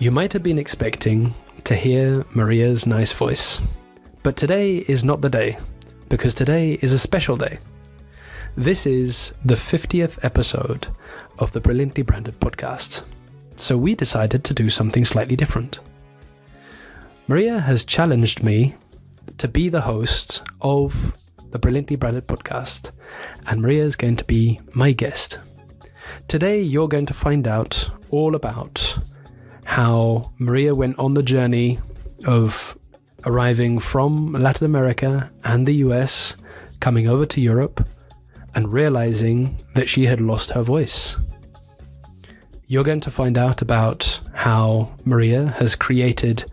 You might have been expecting to hear Maria's nice voice, but today is not the day, because today is a special day. This is the 50th episode of the Brilliantly Branded podcast, so we decided to do something slightly different. Maria has challenged me to be the host of the Brilliantly Branded podcast, and Maria is going to be my guest. Today you're going to find out all about how Maria went on the journey of arriving from Latin America and the US, coming over to Europe, and realizing that she had lost her voice. You're going to find out about how Maria has created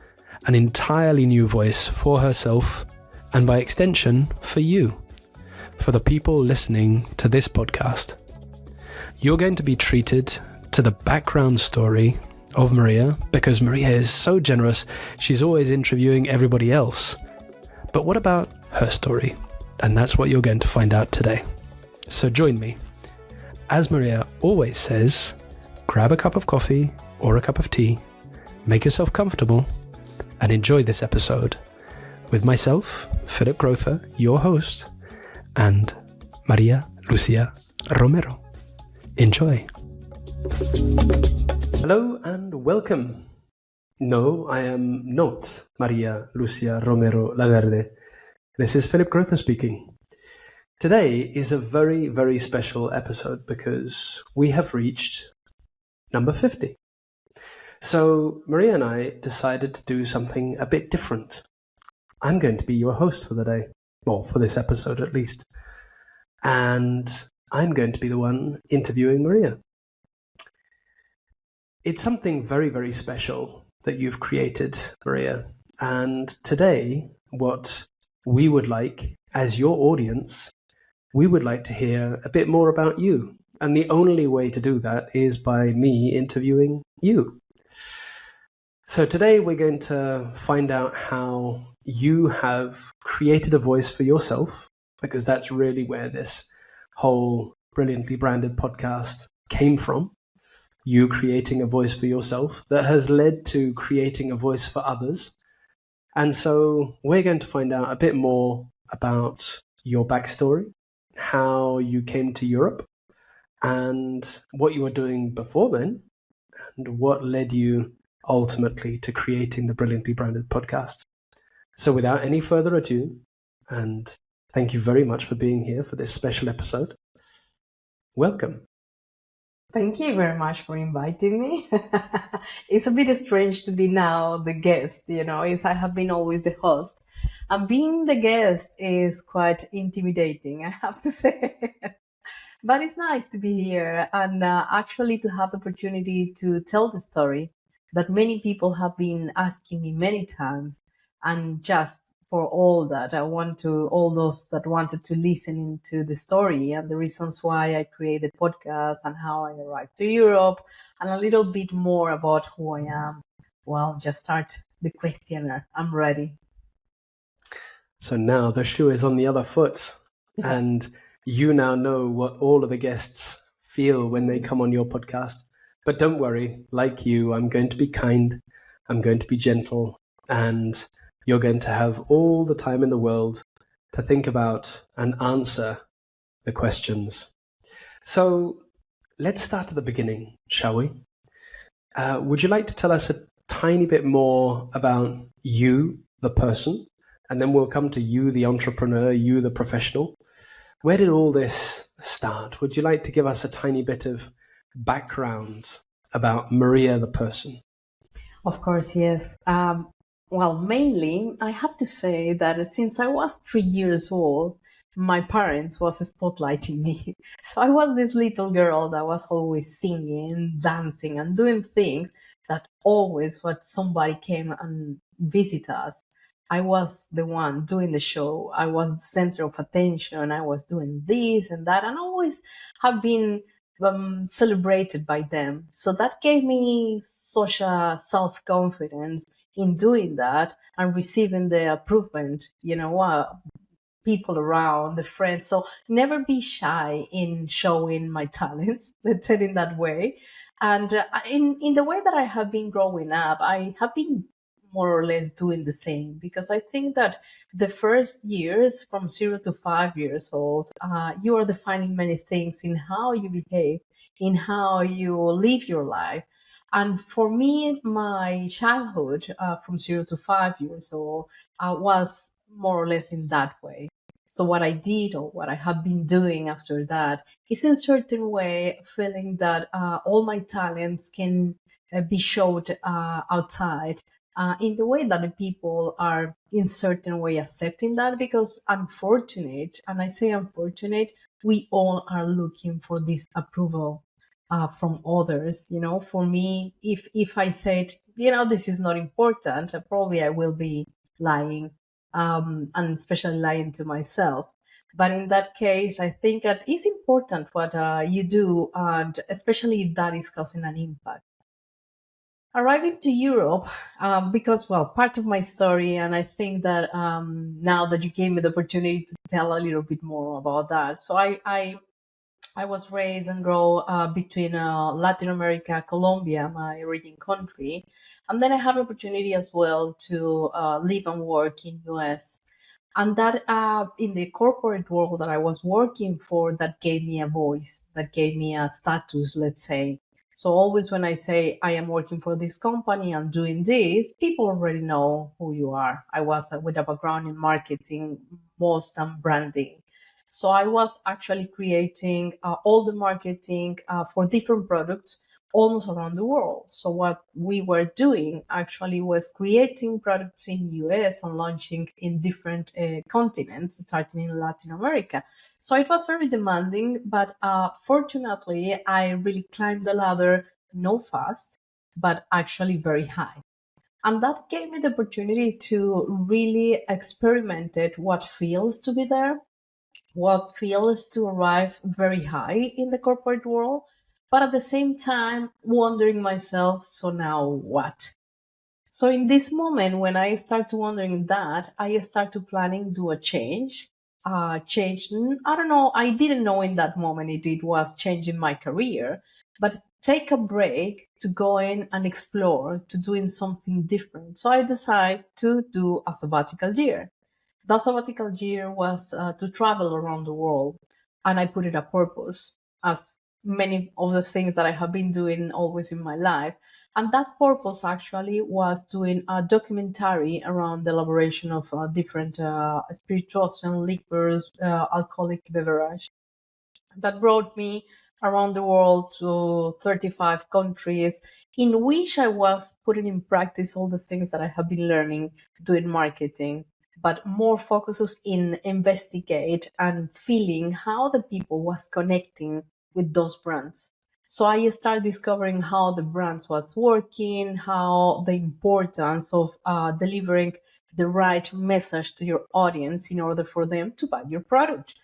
an entirely new voice for herself, and by extension, for you, for the people listening to this podcast. You're going to be treated to the background story of Maria, because Maria is so generous, she's always interviewing everybody else. But what about her story? And that's what you're going to find out today. So join me. As Maria always says, grab a cup of coffee or a cup of tea, make yourself comfortable, and enjoy this episode with myself, Philip Grother, your host, and Maria Lucia Romero. Enjoy. Hello and welcome. No, I am not Maria Lucia Romero Laverde. This is Philip Grother speaking. Today is a very, very special episode because we have reached number 50. So Maria and I decided to do something a bit different. I'm going to be your host for the day, well, for this episode at least. And I'm going to be the one interviewing Maria. It's something very, very special that you've created, Maria. And today, what we would like, as your audience, we would like to hear a bit more about you. And the only way to do that is by me interviewing you. So today we're going to find out how you have created a voice for yourself, because that's really where this whole Brilliantly Branded podcast came from. You creating a voice for yourself that has led to creating a voice for others. And so we're going to find out a bit more about your backstory, how you came to Europe, and what you were doing before then, and what led you ultimately to creating the Brilliantly Branded podcast. So without any further ado, and thank you very much for being here for this special episode, welcome. Thank you very much for inviting me. It's a bit strange to be now the guest, I have been always the host. And being the guest is quite intimidating, I have to say. But it's nice to be here and actually to have the opportunity to tell the story that many people have been asking me many times. And just for all that, all those that wanted to listen into the story and the reasons why I created the podcast and how I arrived to Europe and a little bit more about who I am. Well, just start the questionnaire. I'm ready. So now the shoe is on the other foot, and you now know what all of the guests feel when they come on your podcast. But don't worry, like you, I'm going to be kind, I'm going to be gentle, and you're going to have all the time in the world to think about and answer the questions. So let's start at the beginning, shall we? Would you like to tell us a tiny bit more about you, the person, and then we'll come to you, the entrepreneur, you, the professional? Where did all this start? Would you like to give us a tiny bit of background about Maria, the person? Of course, yes. Well, mainly, I have to say that since I was 3 years old, my parents was spotlighting me. So I was this little girl that was always singing, dancing, and doing things that always when somebody came and visit us, I was the one doing the show. I was the center of attention. I was doing this and that, and always have been celebrated by them. So that gave me such a self-confidence in doing that and receiving the approval, people around, the friends. So never be shy in showing my talents, let's say it in that way. And in the way that I have been growing up, I have been more or less doing the same, because I think that the first years, from 0 to 5 years old, you are defining many things in how you behave, in how you live your life. And for me, my childhood, from 0 to 5 years old, was more or less in that way. So what I did, or what I have been doing after that, is in certain way feeling that all my talents can be showed outside, in the way that the people are in certain way accepting that. Because unfortunate, and I say unfortunate, we all are looking for this approval from others. For me, if I said, this is not important, probably I will be lying, and especially lying to myself. But in that case, I think that it's important what you do, and especially if that is causing an impact. Arriving to Europe, because, well, part of my story, and I think that now that you gave me the opportunity to tell a little bit more about that. So I was raised and grow between Latin America, Colombia, my origin country, and then I had opportunity as well to live and work in US. And that, in the corporate world that I was working for, that gave me a voice, that gave me a status, let's say. So always when I say I am working for this company and doing this, people already know who you are. I was with a background in marketing, most than branding. So I was actually creating all the marketing for different products almost around the world. So what we were doing actually was creating products in US and launching in different continents, starting in Latin America. So it was very demanding, but fortunately, I really climbed the ladder, no fast, but actually very high. And that gave me the opportunity to really experiment it, what feels to be there, what feels to arrive very high in the corporate world, but at the same time wondering myself, so now what? So in this moment, when I start to wondering that, I start to planning do a change. I don't know. I didn't know in that moment it was changing my career, but take a break to go in and explore, to doing something different. So I decided to do a sabbatical year. The sabbatical year was to travel around the world, and I put it a purpose, as many of the things that I have been doing always in my life. And that purpose actually was doing a documentary around the elaboration of different spirituals and liquors, alcoholic beverage, that brought me around the world to 35 countries, in which I was putting in practice all the things that I have been learning doing marketing, but more focuses in investigate and feeling how the people was connecting with those brands. So I started discovering how the brands was working, how the importance of delivering the right message to your audience in order for them to buy your product.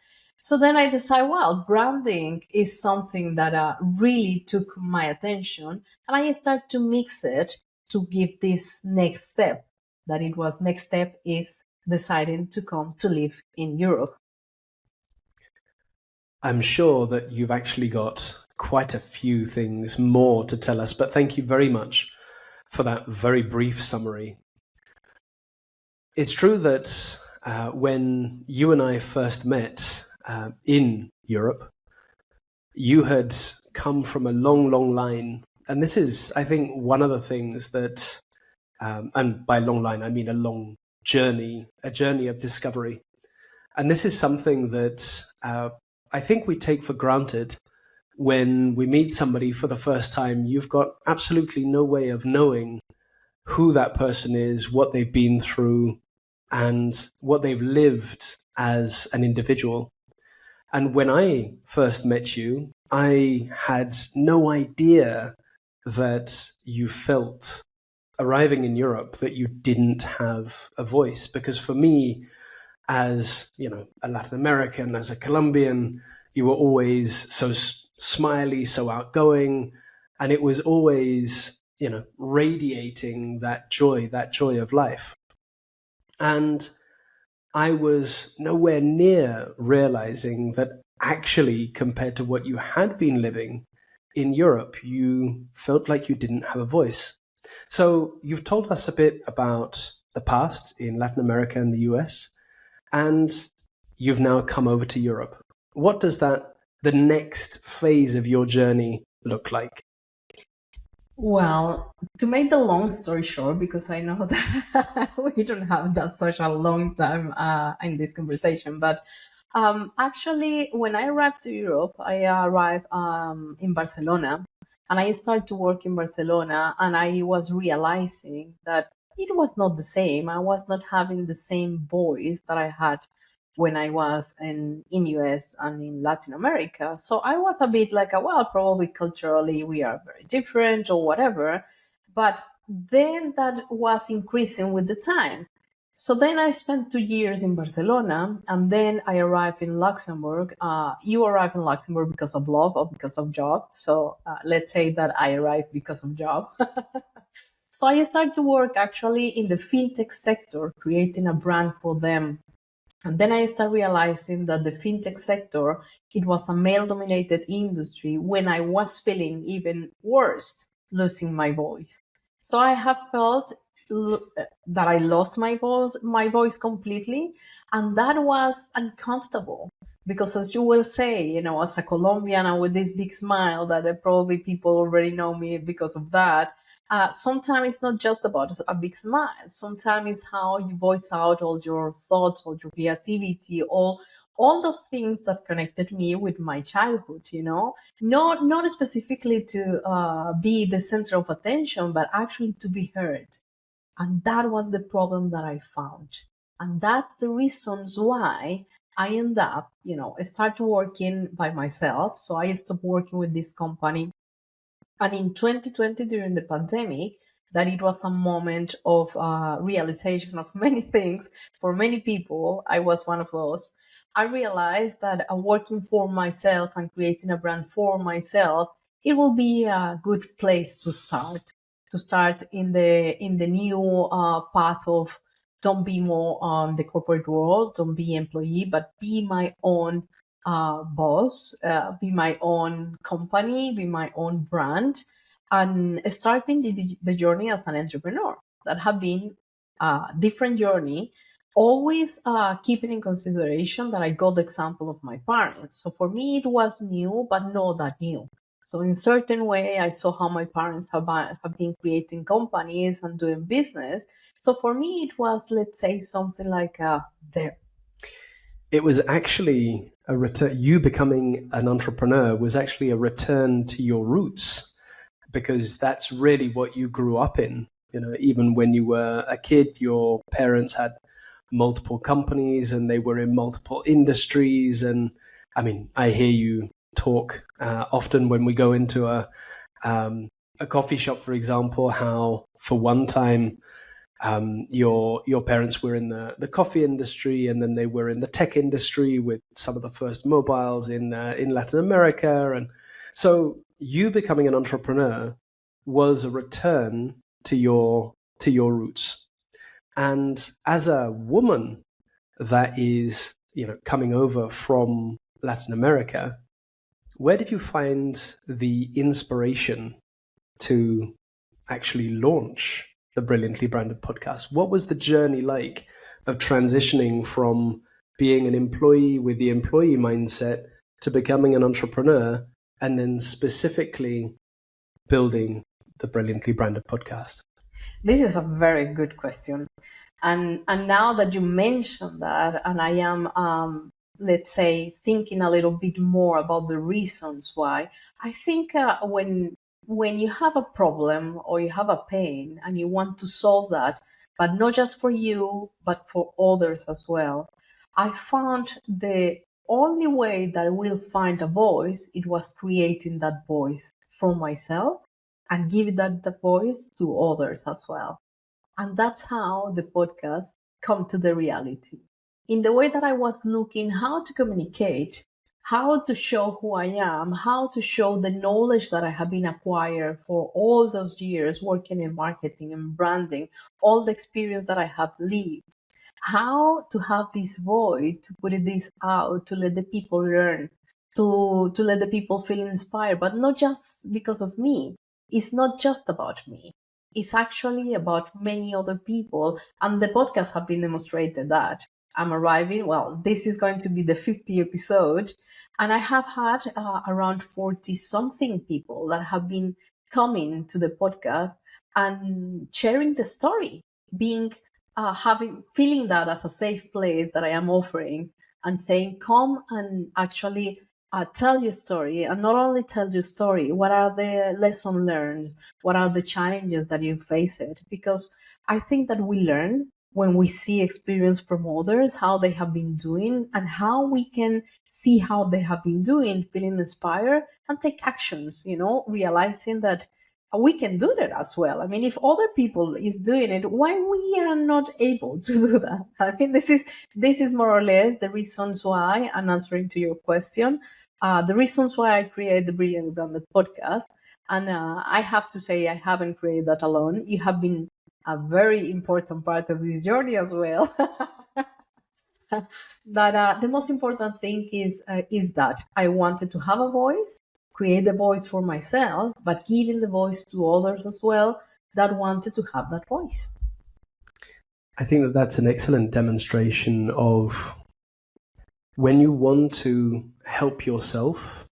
So then I decided, well, branding is something that really took my attention, and I started to mix it to give this next step. That it was next step is deciding to come to live in Europe. I'm sure that you've actually got quite a few things more to tell us, but thank you very much for that very brief summary. It's true that when you and I first met in Europe, you had come from a long, long line. And this is, I think, one of the things that, and by long line, I mean a long journey, a journey of discovery. And this is something that I think we take for granted when we meet somebody for the first time. You've got absolutely no way of knowing who that person is, what they've been through, and what they've lived as an individual. And when I first met you, I had no idea that you felt arriving in Europe that you didn't have a voice. Because for me, as a Latin American, as a Colombian, you were always so smiley, so outgoing, and it was always radiating that joy of life. And I was nowhere near realizing that actually, compared to what you had been living in Europe, you felt like you didn't have a voice. So you've told us a bit about the past in Latin America and the US, and you've now come over to Europe. What does the next phase of your journey look like? Well, to make the long story short, because I know that we don't have that such a long time in this conversation, but actually, when I arrived to Europe, I arrived in Barcelona, and I started to work in Barcelona, and I was realizing that it was not the same. I was not having the same voice that I had when I was in US and in Latin America. So I was a bit like, well, probably culturally we are very different or whatever. But then that was increasing with the time. So then I spent 2 years in Barcelona, and then I arrived in Luxembourg. You arrived in Luxembourg because of love or because of job. So let's say that I arrived because of job. So I started to work actually in the fintech sector, creating a brand for them. And then I started realizing that the fintech sector, it was a male-dominated industry when I was feeling even worse, losing my voice. So I have felt that I lost my voice completely, and that was uncomfortable. Because as you will say, as a Colombian and with this big smile that probably people already know me because of that, sometimes it's not just about a big smile. Sometimes it's how you voice out all your thoughts, all your creativity, all the things that connected me with my childhood. Not specifically to be the center of attention, but actually to be heard. And that was the problem that I found. And that's the reasons why I end up, start working by myself. So I stopped working with this company, and in 2020, during the pandemic, that it was a moment of realization of many things for many people. I was one of those. I realized that working for myself and creating a brand for myself, it will be a good place to start. To start in the new path of don't be more on the corporate world, don't be employee, but be my own boss, be my own company, be my own brand, and starting the journey as an entrepreneur. That have been a different journey, always keeping in consideration that I got the example of my parents. So for me, it was new, but not that new. So in certain way, I saw how my parents have been creating companies and doing business. So for me, it was, let's say, something like there. It was actually a return. You becoming an entrepreneur was actually a return to your roots, because that's really what you grew up in. Even when you were a kid, your parents had multiple companies and they were in multiple industries. And I mean, I hear you talk often when we go into a coffee shop, for example, how for one time your parents were in the coffee industry, and then they were in the tech industry with some of the first mobiles in Latin America. And so you becoming an entrepreneur was a return to your roots. And as a woman that is coming over from Latin America, where did you find the inspiration to actually launch the Brilliantly Branded podcast? What was the journey like of transitioning from being an employee with the employee mindset to becoming an entrepreneur, and then specifically building the Brilliantly Branded podcast? This is a very good question. And now that you mentioned that, and I am, let's say, thinking a little bit more about the reasons why, I think when you have a problem or you have a pain and you want to solve that, but not just for you, but for others as well, I found the only way that I will find a voice, it was creating that voice from myself and give that voice to others as well. And that's how the podcast come to the reality. In the way that I was looking how to communicate, how to show who I am, how to show the knowledge that I have been acquired for all those years working in marketing and branding, all the experience that I have lived. how to have this voice, to put this out, to let the people learn, to let the people feel inspired, but not just because of me. It's not just about me. It's actually about many other people. And the podcast have been demonstrated that. I'm arriving, well, this is going to be the 50th episode. And I have had around 40 something people that have been coming to the podcast and sharing the story, being having feeling that as a safe place that I am offering, and saying, come and actually tell your story, and not only tell your story, what are the lessons learned, what are the challenges that you face it, because I think that we learn when we see experience from others, how they have been doing, and how we can see how they have been doing, feeling inspired, and take actions, realizing that we can do that as well. I mean, if other people is doing it, why we are not able to do that? I mean, this is more or less the reasons why I'm answering to your question, the reasons why I create the Brilliant Branded podcast. And I have to say, I haven't created that alone. You have been a very important part of this journey as well. But the most important thing is that I wanted to have a voice, create the voice for myself, but giving the voice to others as well that wanted to have that voice. I think that that's an excellent demonstration of when you want to help yourself,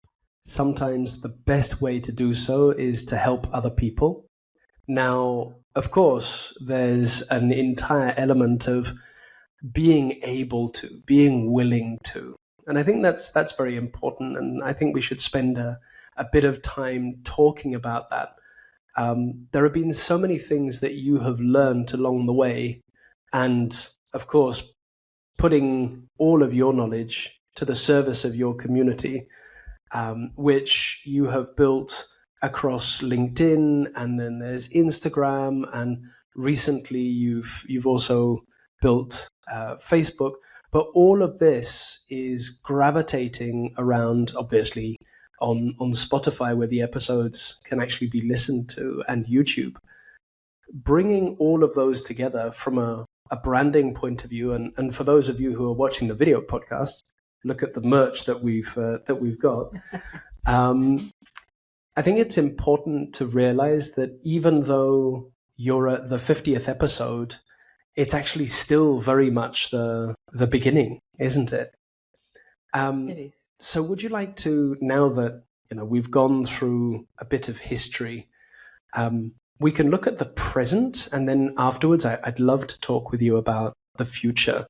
sometimes the best way to do so is to help other people. Now, of course, there's an entire element of being able to, being willing to. And I think that's very important. And I think we should spend a bit of time talking about that. There have been so many things that you have learned along the way. And of course, putting all of your knowledge to the service of your community, which you have built across LinkedIn, and then there's Instagram, and recently you've also built Facebook. But all of this is gravitating around, obviously, on Spotify, where the episodes can actually be listened to, and YouTube. Bringing all of those together from a branding point of view, and for those of you who are watching the video podcast, look at the merch that we've got. I think it's important to realize that even though you're at the 50th episode, it's actually still very much the beginning, isn't it? It is. So would you like to, now that we've gone through a bit of history, we can look at the present, and then afterwards I'd love to talk with you about the future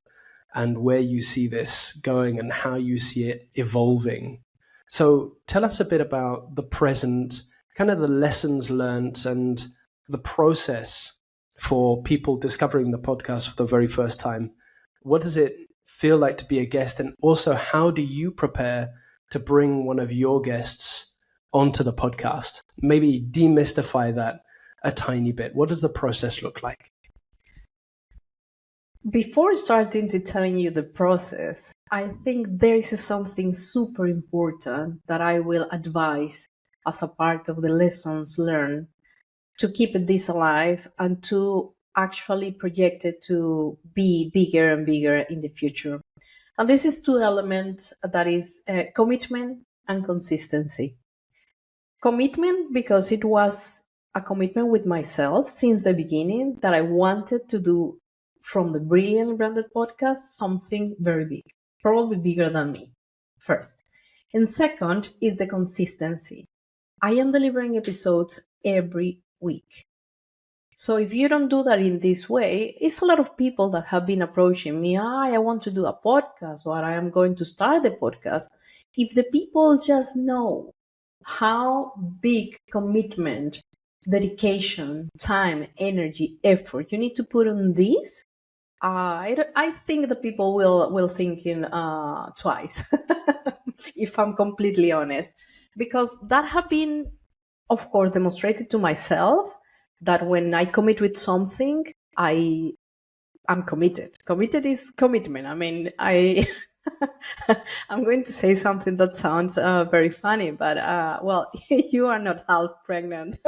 and where you see this going and how you see it evolving. So tell us a bit about the present, kind of the lessons learned and the process for people discovering the podcast for the very first time. What does it feel like to be a guest? And also, how do you prepare to bring one of your guests onto the podcast? Maybe demystify that a tiny bit. What does the process look like? Before starting to telling you the process, I think there is something super important that I will advise as a part of the lessons learned to keep this alive and to actually project it to be bigger and bigger in the future. And this is two elements, that is commitment and consistency. Commitment, because it was a commitment with myself since the beginning that I wanted to do from the Brilliant Branded podcast something very big, probably bigger than me, first. And second is the consistency. I am delivering episodes every week. So if you don't do that in this way, it's a lot of people that have been approaching me. I want to do a podcast, or I am going to start the podcast. If the people just know how big commitment, dedication, time, energy, effort you need to put on this, I think the people will thinking twice, if I'm completely honest, because that have been, of course, demonstrated to myself that when I commit with something, I'm committed. Committed is commitment. I mean, I'm going to say something that sounds very funny, but well, you are not half pregnant.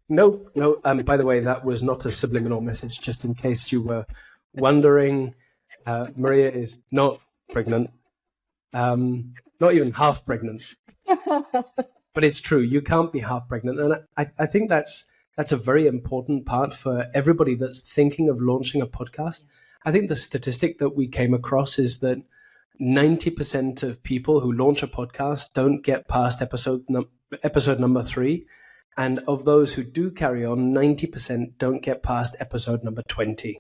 No, no. By the way, that was not a subliminal message, just in case you were wondering. Maria is not pregnant, not even half pregnant. But it's true. You can't be half pregnant. And I think that's a very important part for everybody that's thinking of launching a podcast. I think the statistic that we came across is that 90% of people who launch a podcast don't get past episode number 3. And of those who do carry on, 90% don't get past episode number 20.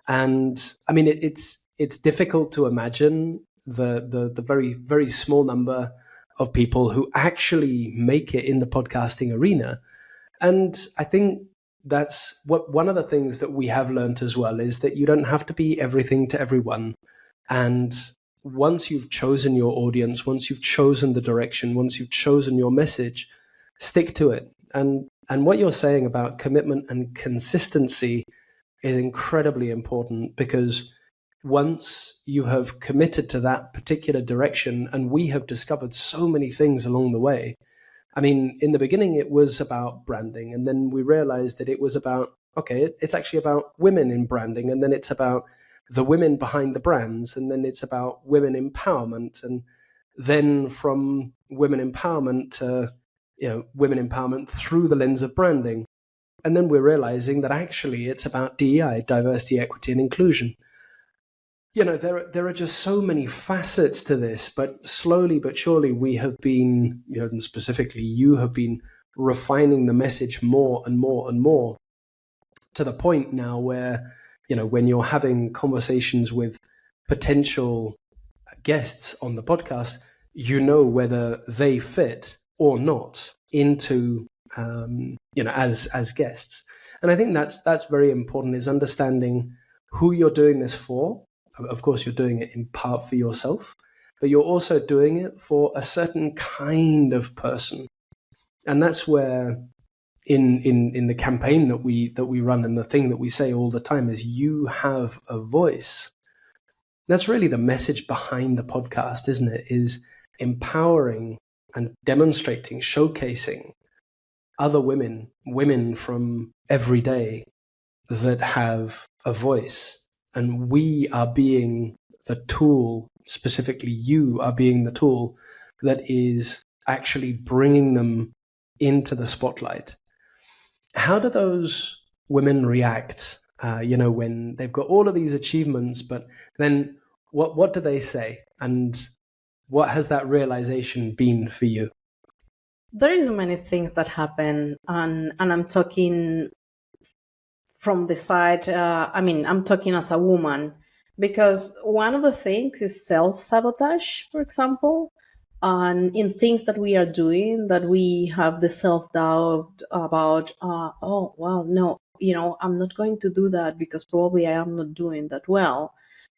And I mean, it's difficult to imagine the very, very small number of people who actually make it in the podcasting arena. And I think that's one of the things that we have learned as well, is that you don't have to be everything to everyone. And once you've chosen your audience, once you've chosen the direction, once you've chosen your message, stick to it. And what you're saying about commitment and consistency is incredibly important, because once you have committed to that particular direction, and we have discovered so many things along the way. I mean, in the beginning, it was about branding, and then we realized that it was about, okay, it's actually about women in branding, and then it's about the women behind the brands, and then it's about women empowerment, and then from women empowerment to, women empowerment through the lens of branding. And then we're realizing that actually it's about DEI, diversity, equity, and inclusion. There are just so many facets to this, but slowly but surely we have been, and specifically you have been refining the message more and more and more, to the point now where, when you're having conversations with potential guests on the podcast, whether they fit or not into, as guests. And I think that's very important, is understanding who you're doing this for. Of course, you're doing it in part for yourself, but you're also doing it for a certain kind of person. And that's where in the campaign that we run, and the thing that we say all the time is, you have a voice. That's really the message behind the podcast, isn't it? Is empowering and demonstrating, showcasing other women from every day that have a voice. And we are being the tool, specifically you are being the tool that is actually bringing them into the spotlight. How do those women react, when they've got all of these achievements, but then what do they say? And what has that realization been for you? There is many things that happen, and I'm talking from the side, I'm talking as a woman, because one of the things is self-sabotage, for example, and in things that we are doing, that we have the self-doubt about, oh, well, no, I'm not going to do that because probably I am not doing that well.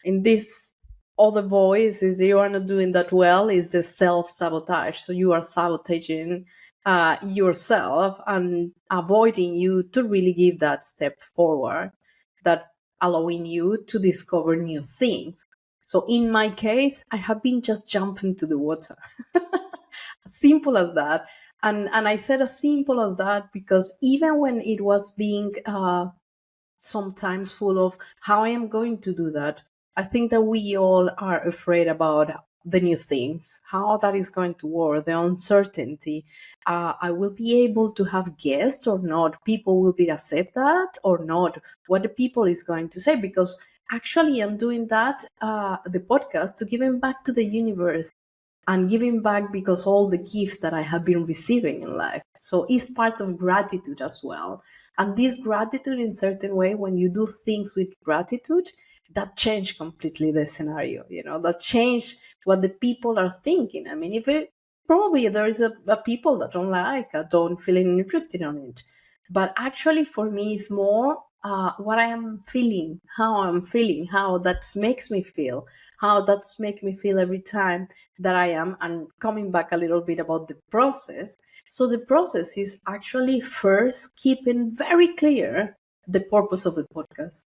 In this other voice is, you are not doing that well, is the self-sabotage. So you are sabotaging yourself and avoiding you to really give that step forward, that allowing you to discover new things. So in my case, I have been just jumping to the water. Simple as that. And I said as simple as that because even when it was being sometimes full of how I am going to do that, I think that we all are afraid about the new things, how that is going to work, the uncertainty. I will be able to have guests or not? People will be accept that or not? What the people is going to say? Because actually I'm doing that, the podcast, to giving back to the universe and giving back because all the gifts that I have been receiving in life. So it's part of gratitude as well. And this gratitude, in certain way, when you do things with gratitude, that change completely the scenario, that change what the people are thinking. I mean, probably there is a people that don't like, don't feel interested in it. But actually for me, it's more what I am feeling, how I'm feeling, how that makes me feel, how that's make me feel every time that I am. And coming back a little bit about the process. So the process is actually first keeping very clear the purpose of the podcast.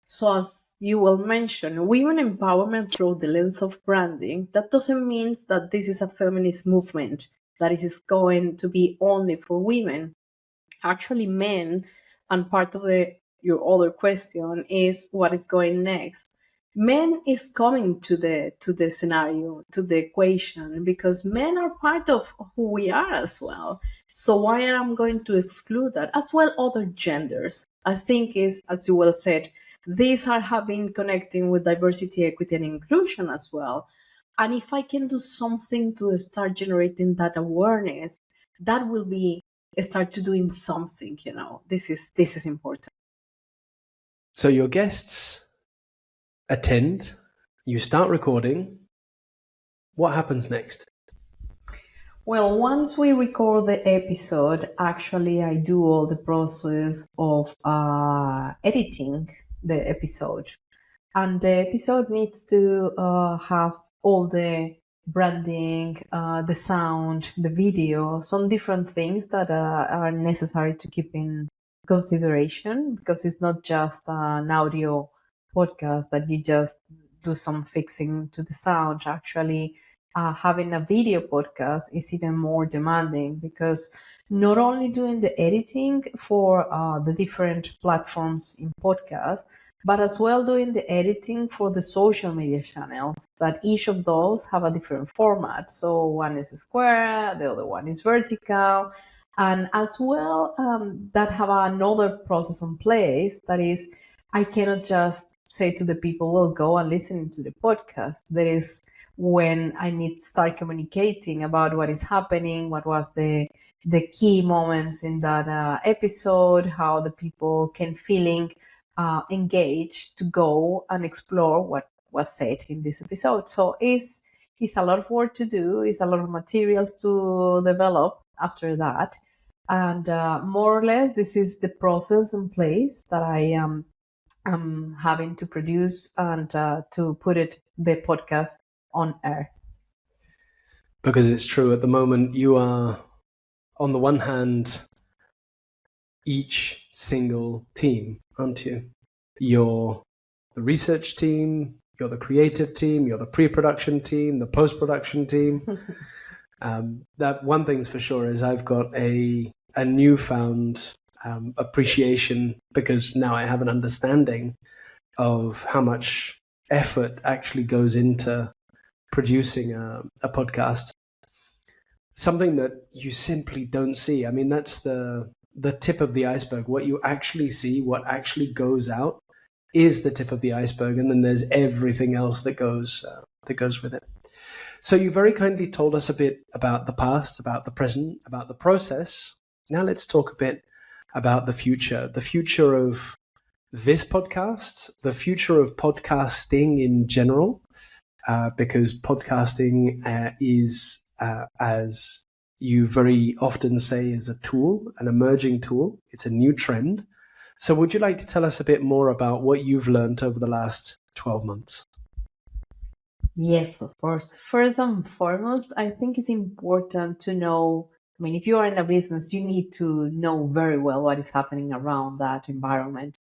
So as you will mention, women empowerment through the lens of branding, that doesn't mean that this is a feminist movement, that is going to be only for women. actually men, and part of your other question is what is going next. Men is coming to the scenario, to the equation, because men are part of who we are as well. So why am I going to exclude that as well? Other genders, I think, is, as you well said, these are having connecting with diversity, equity, and inclusion as well. And if I can do something to start generating that awareness, that will be start to doing something. This is important. So your guests attend, you start recording. What happens next? Well, once we record the episode, actually I do all the process of editing the episode, and the episode needs to have all the branding, the sound, the video, some different things that are necessary to keep in consideration, because it's not just an audio podcast that you just do some fixing to the sound. Actually, having a video podcast is even more demanding, because not only doing the editing for the different platforms in podcast, but as well doing the editing for the social media channels, that each of those have a different format. So one is square, the other one is vertical, and as well that have another process in place, that is, I cannot just say to the people, well, go and listen to the podcast. There is when I need to start communicating about what is happening, what was the key moments in that episode, how the people can feeling engaged to go and explore what was said in this episode. So it's a lot of work to do. It's a lot of materials to develop after that, and more or less, this is the process in place that I am having to produce and to put the podcast on air. Because it's true, at the moment you are, on the one hand, each single team, aren't you? You're the research team, you're the creative team, you're the pre-production team, the post-production team. That one thing's for sure is I've got a newfound appreciation, because now I have an understanding of how much effort actually goes into producing a podcast. Something that you simply don't see. I mean, that's the tip of the iceberg. What you actually see, what actually goes out, is the tip of the iceberg, and then there's everything else that goes with it. So you very kindly told us a bit about the past, about the present, about the process. Now let's talk a bit about the future of this podcast, the future of podcasting in general, because podcasting is, as you very often say, is a tool, an emerging tool. It's a new trend. So would you like to tell us a bit more about what you've learned over the last 12 months? Yes, of course. First and foremost, I think it's important to know. I mean, if you are in a business, you need to know very well what is happening around that environment.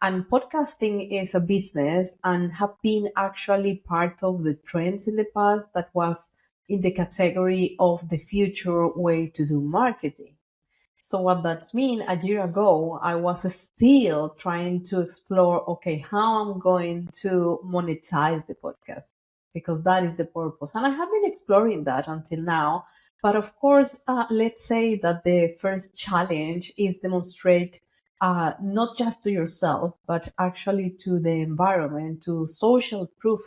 And podcasting is a business and have been actually part of the trends in the past that was in the category of the future way to do marketing. So what that's mean, a year ago, I was still trying to explore, okay, how I'm going to monetize the podcast, because that is the purpose. And I have been exploring that until now. But of course, let's say that the first challenge is demonstrate not just to yourself, but actually to the environment, to social proof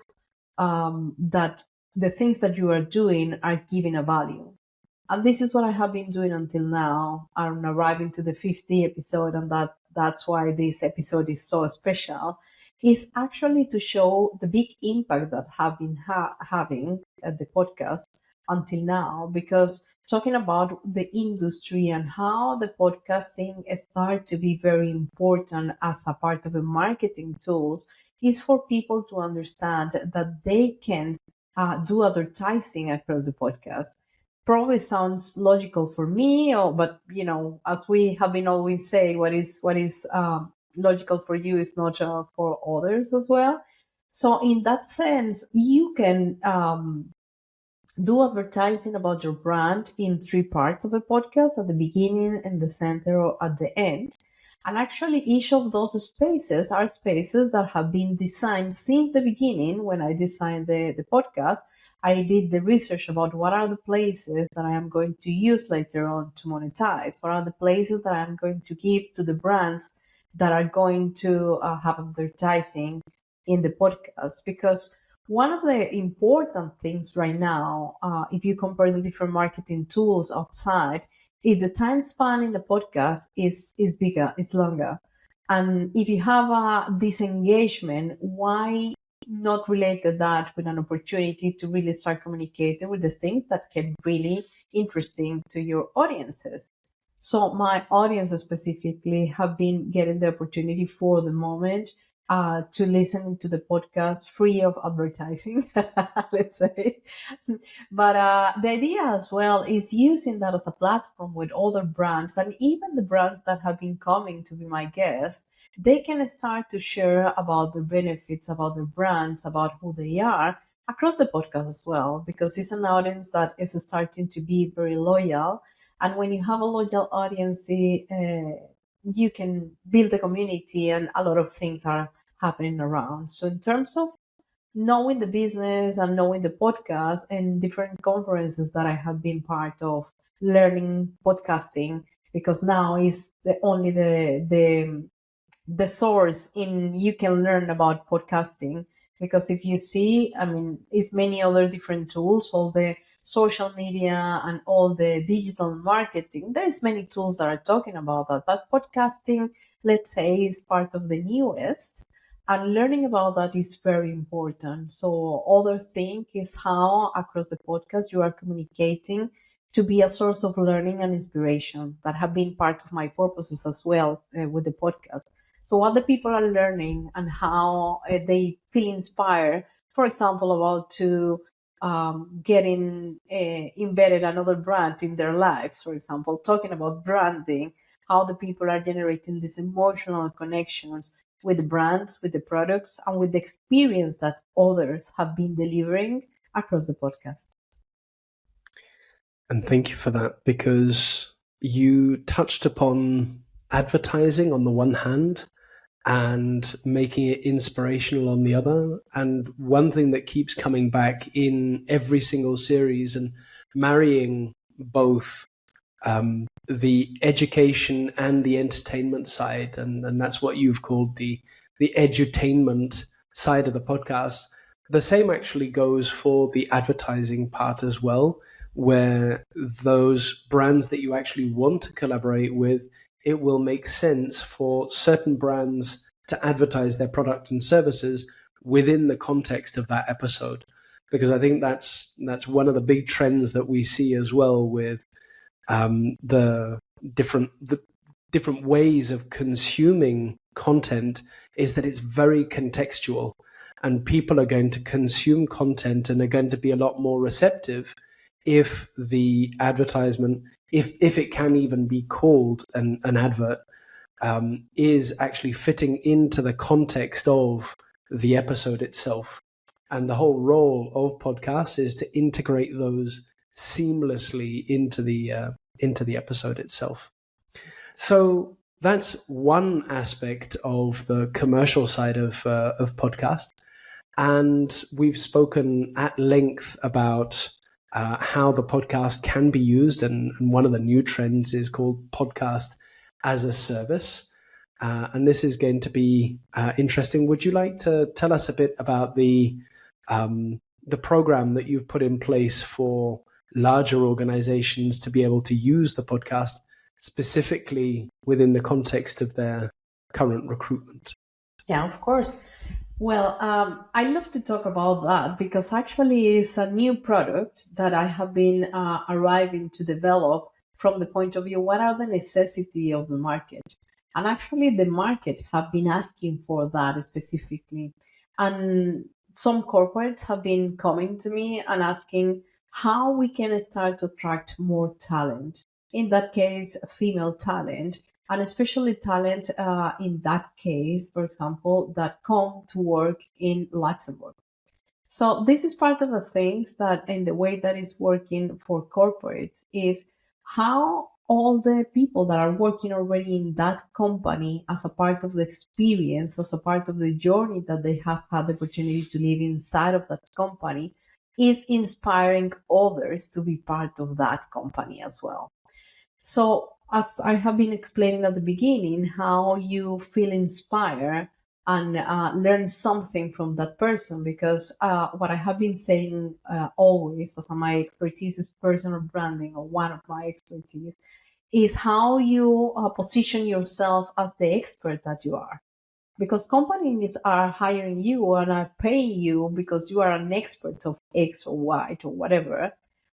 that the things that you are doing are giving a value. And this is what I have been doing until now. I'm arriving to the 50th episode, and that's why this episode is so special. Is actually to show the big impact that have been having at the podcast until now. Because talking about the industry and how the podcasting start to be very important as a part of the marketing tools is for people to understand that they can do advertising across the podcast. Probably sounds logical for me, but as we have been always saying, what is logical for you is not for others as well. So in that sense, you can do advertising about your brand in three parts of a podcast: at the beginning, in the center, or at the end. And actually, each of those spaces are spaces that have been designed since the beginning. When I designed the podcast, I did the research about what are the places that I am going to use later on to monetize, what are the places that I'm going to give to the brands that are going to have advertising in the podcast. Because one of the important things right now, if you compare the different marketing tools outside, is the time span in the podcast is bigger, it's longer. And if you have a disengagement, why not related that with an opportunity to really start communicating with the things that can really interesting to your audiences? So my audience specifically have been getting the opportunity for the moment to listen to the podcast free of advertising, let's say. But the idea as well is using that as a platform with other brands, and even the brands that have been coming to be my guests, they can start to share about the benefits, about their brands, about who they are across the podcast as well, because it's an audience that is starting to be very loyal. And when you have a loyal audience, you can build a community and a lot of things are happening around. So in terms of knowing the business and knowing the podcast and different conferences that I have been part of, learning podcasting, because now is the only the source in you can learn about podcasting. Because if you see, I mean, it's many other different tools, all the social media and all the digital marketing, there's many tools that are talking about that, but podcasting, let's say, is part of the newest, and learning about that is very important. So other thing is how across the podcast you are communicating to be a source of learning and inspiration, that have been part of my purposes as well with the podcast. So what the people are learning and how they feel inspired, for example, about to getting embedded another brand in their lives, for example, talking about branding, how the people are generating these emotional connections with the brands, with the products, and with the experience that others have been delivering across the podcast. And thank you for that, because you touched upon advertising on the one hand and making it inspirational on the other. And one thing that keeps coming back in every single series and marrying both the education and the entertainment side, and that's what you've called the edutainment side of the podcast. The same actually goes for the advertising part as well, where those brands that you actually want to collaborate with, it will make sense for certain brands to advertise their products and services within the context of that episode. Because I think that's one of the big trends that we see as well with the different ways of consuming content, is that it's very contextual, and people are going to consume content and are going to be a lot more receptive if the advertisement, if it can even be called an advert, is actually fitting into the context of the episode itself. And the whole role of podcasts is to integrate those seamlessly into the episode itself. So that's one aspect of the commercial side of podcast, and we've spoken at length about how the podcast can be used, and one of the new trends is called podcast as a service. And this is going to be interesting. Would you like to tell us a bit about the program that you've put in place for larger organizations to be able to use the podcast specifically within the context of their current recruitment? Yeah, of course. Well, I love to talk about that because actually it's a new product that I have been arriving to develop from the point of view, what are the necessity of the market? And actually the market have been asking for that specifically. And some corporates have been coming to me and asking how we can start to attract more talent. In that case, female talent, and especially talent in that case, for example, that come to work in Luxembourg. So this is part of the things that in the way that is working for corporates is how all the people that are working already in that company as a part of the experience, as a part of the journey that they have had the opportunity to live inside of that company, is inspiring others to be part of that company as well. So, as I have been explaining at the beginning, how you feel inspired and learn something from that person, because what I have been saying always, as my expertise is personal branding, or one of my expertise, is how you position yourself as the expert that you are. Because companies are hiring you and are paying you because you are an expert of X or Y or whatever.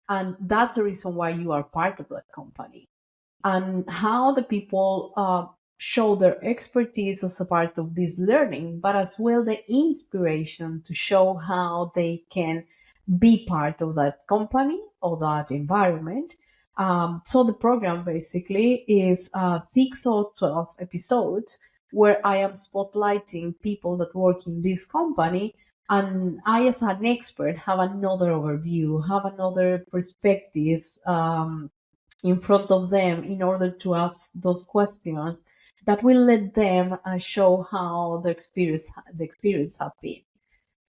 And that's the reason why you are part of that company, and how the people show their expertise as a part of this learning, but as well the inspiration to show how they can be part of that company or that environment. So the program basically is 6 or 12 episodes where I am spotlighting people that work in this company, and I, as an expert, have another overview, have another perspectives in front of them in order to ask those questions that will let them show how the experience have been.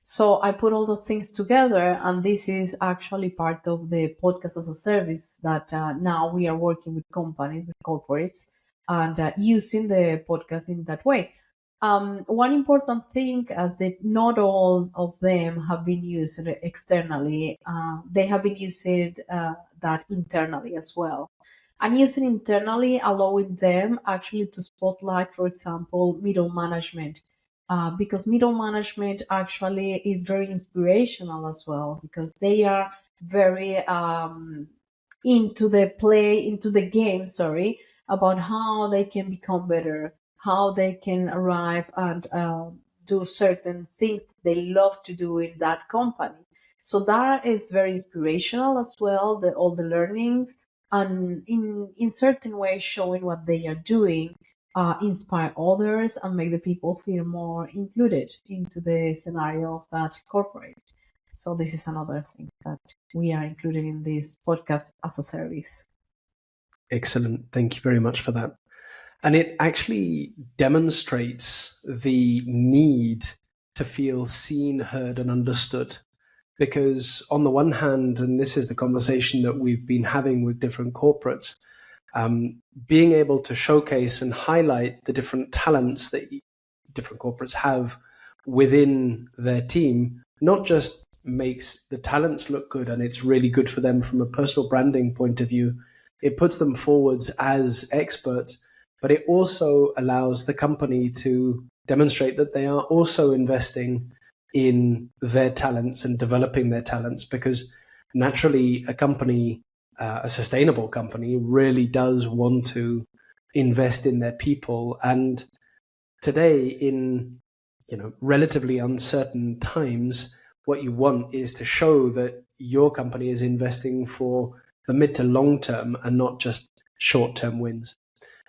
So I put all those things together, and this is actually part of the podcast as a service that now we are working with companies, with corporates, and using the podcast in that way. One important thing is that not all of them have been used externally. They have been using that internally as well. And using internally, allowing them actually to spotlight, for example, middle management, because middle management actually is very inspirational as well, because they are very into the play, into the game, sorry, about how they can become better, how they can arrive and do certain things that they love to do in that company. So that is very inspirational as well, all the learnings, and in certain ways showing what they are doing inspire others and make the people feel more included into the scenario of that corporate. So this is another thing that we are including in this podcast as a service. Excellent. Thank you very much for that. And it actually demonstrates the need to feel seen, heard, and understood. Because on the one hand, and this is the conversation that we've been having with different corporates, being able to showcase and highlight the different talents that different corporates have within their team, not just makes the talents look good and it's really good for them from a personal branding point of view, it puts them forwards as experts, but it also allows the company to demonstrate that they are also investing in their talents and developing their talents, because naturally a company, a sustainable company, really does want to invest in their people. And today, in relatively uncertain times, what you want is to show that your company is investing for the mid to long term and not just short term wins.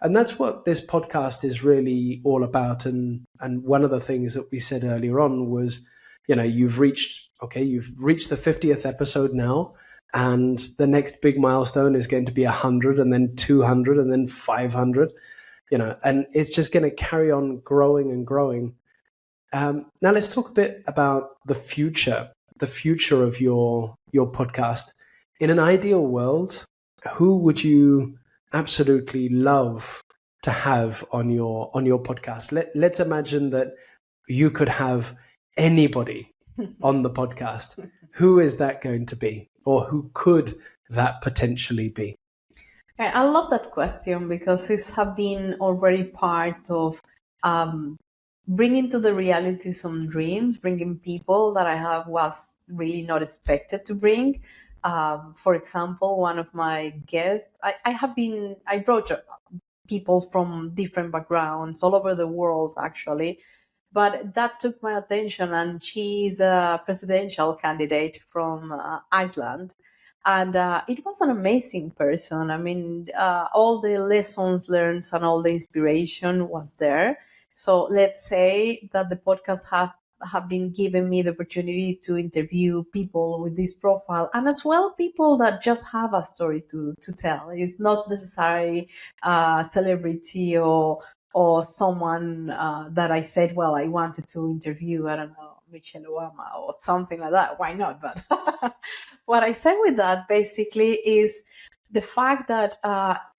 And that's what this podcast is really all about. And one of the things that we said earlier on was, you've reached the 50th episode now, and the next big milestone is going to be 100, and then 200, and then 500. And it's just going to carry on growing and growing. Now let's talk a bit about the future of your podcast. In an ideal world, who would you absolutely love to have on your podcast? Let's imagine that you could have anybody on the podcast. Who is that going to be, or who could that potentially be? I love that question because it's have been already part of bringing to the reality some dreams, bringing people that I have was really not expected to bring. For example, one of my guests, I brought people from different backgrounds all over the world, actually. But that took my attention, and she's a presidential candidate from Iceland. And it was an amazing person. I mean, all the lessons learned and all the inspiration was there. So let's say that the podcast have been giving me the opportunity to interview people with this profile, and as well people that just have a story to tell. It's not necessarily a celebrity or someone that I said, well, I wanted to interview, I don't know, Michelle Obama or something like that. Why not? But what I said with that basically is the fact that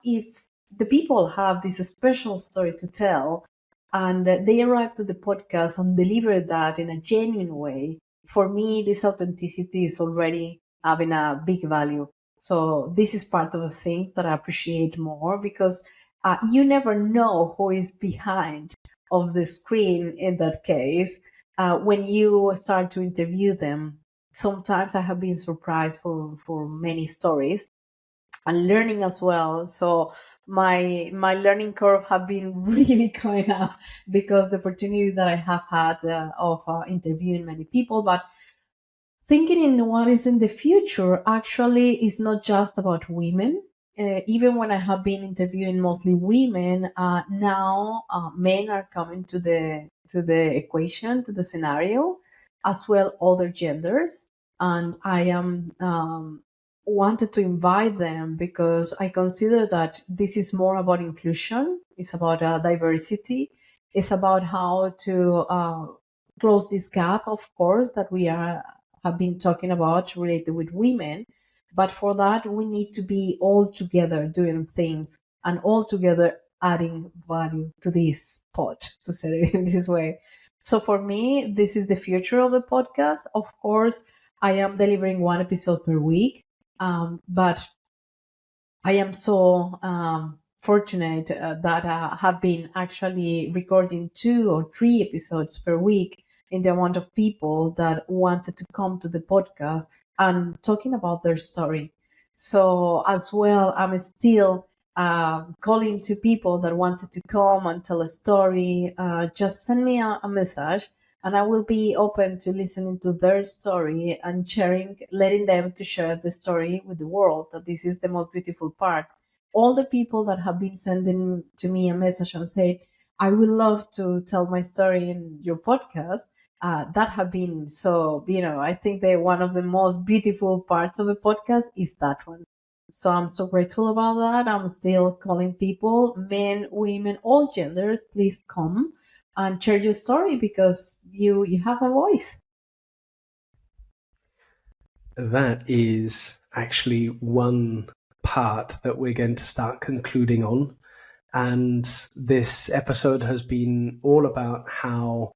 if the people have this special story to tell and they arrive to the podcast and deliver that in a genuine way, for me, this authenticity is already having a big value. So this is part of the things that I appreciate more, because you never know who is behind of the screen in that case. When you start to interview them, sometimes I have been surprised for many stories and learning as well. So my learning curve have been really going up because the opportunity that I have had of interviewing many people. But thinking in what is in the future actually is not just about women. Even when I have been interviewing mostly women, now men are coming to the equation, to the scenario, as well other genders, and I am wanted to invite them because I consider that this is more about inclusion. It's about diversity. It's about how to close this gap, of course, that we have been talking about related with women. But for that, we need to be all together doing things and all together adding value to this pot, to say it in this way. So for me, this is the future of the podcast. Of course, I am delivering one episode per week, but I am so fortunate that I have been actually recording 2 or 3 episodes per week in the amount of people that wanted to come to the podcast and talking about their story. So as well, I'm still calling to people that wanted to come and tell a story. Just send me a message and I will be open to listening to their story and sharing, letting them to share the story with the world. That this is the most beautiful part. All the people that have been sending to me a message and said, I would love to tell my story in your podcast. That have been so, I think that one of the most beautiful parts of the podcast is that one. So I'm so grateful about that. I'm still calling people, men, women, all genders, please come and share your story because you have a voice. That is actually one part that we're going to start concluding on. And this episode has been all about how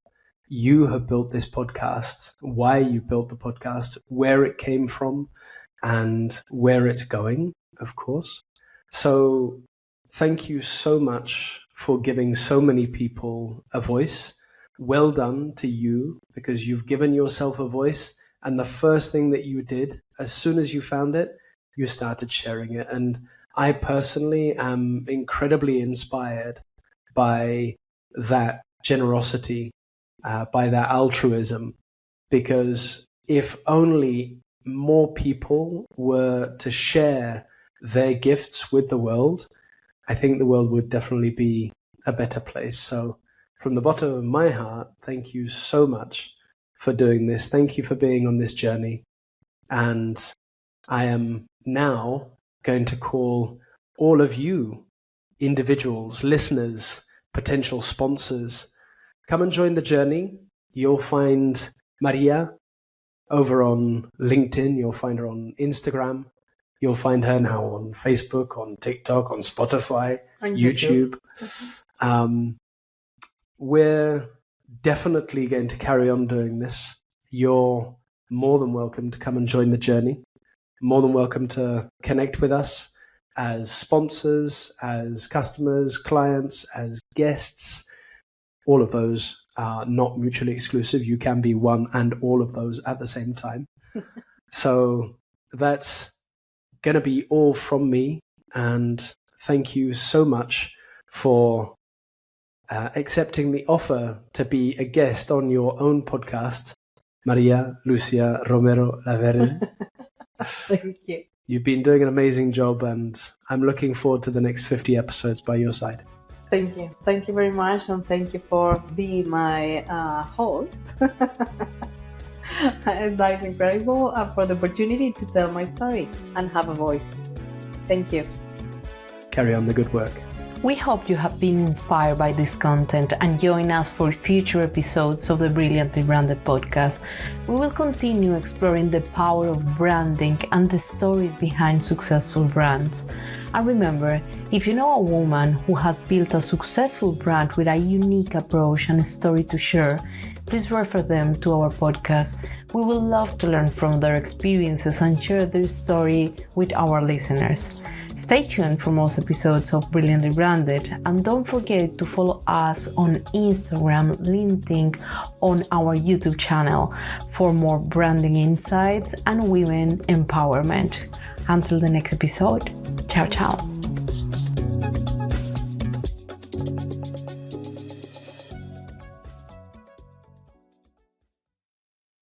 you have built this podcast, why you built the podcast, where it came from, and where it's going, of course. So thank you so much for giving so many people a voice. Well done to you, because you've given yourself a voice. And the first thing that you did, as soon as you found it, you started sharing it. And I personally am incredibly inspired by that generosity, by that altruism, because if only more people were to share their gifts with the world, I think the world would definitely be a better place. So from the bottom of my heart, thank you so much for doing this. Thank you for being on this journey. And I am now going to call all of you individuals, listeners, potential sponsors, come and join the journey. You'll find Maria over on LinkedIn. You'll find her on Instagram. You'll find her now on Facebook, on TikTok, on Spotify, On YouTube. We're definitely going to carry on doing this. You're more than welcome to come and join the journey. More than welcome to connect with us as sponsors, as customers, clients, as guests. All of those are not mutually exclusive. You can be one and all of those at the same time. So that's going to be all from me. And thank you so much for accepting the offer to be a guest on your own podcast, Maria Lucia Romero Laverne. Thank you. You've been doing an amazing job, and I'm looking forward to the next 50 episodes by your side. Thank you. Thank you very much. And thank you for being my host. That is incredible. And for the opportunity to tell my story and have a voice. Thank you. Carry on the good work. We hope you have been inspired by this content and join us for future episodes of the Brilliantly Branded podcast. We will continue exploring the power of branding and the stories behind successful brands. And remember, if you know a woman who has built a successful brand with a unique approach and a story to share, please refer them to our podcast. We would love to learn from their experiences and share their story with our listeners. Stay tuned for most episodes of Brilliantly Branded, and don't forget to follow us on Instagram, LinkedIn, on our YouTube channel for more branding insights and women empowerment. Until the next episode, ciao ciao.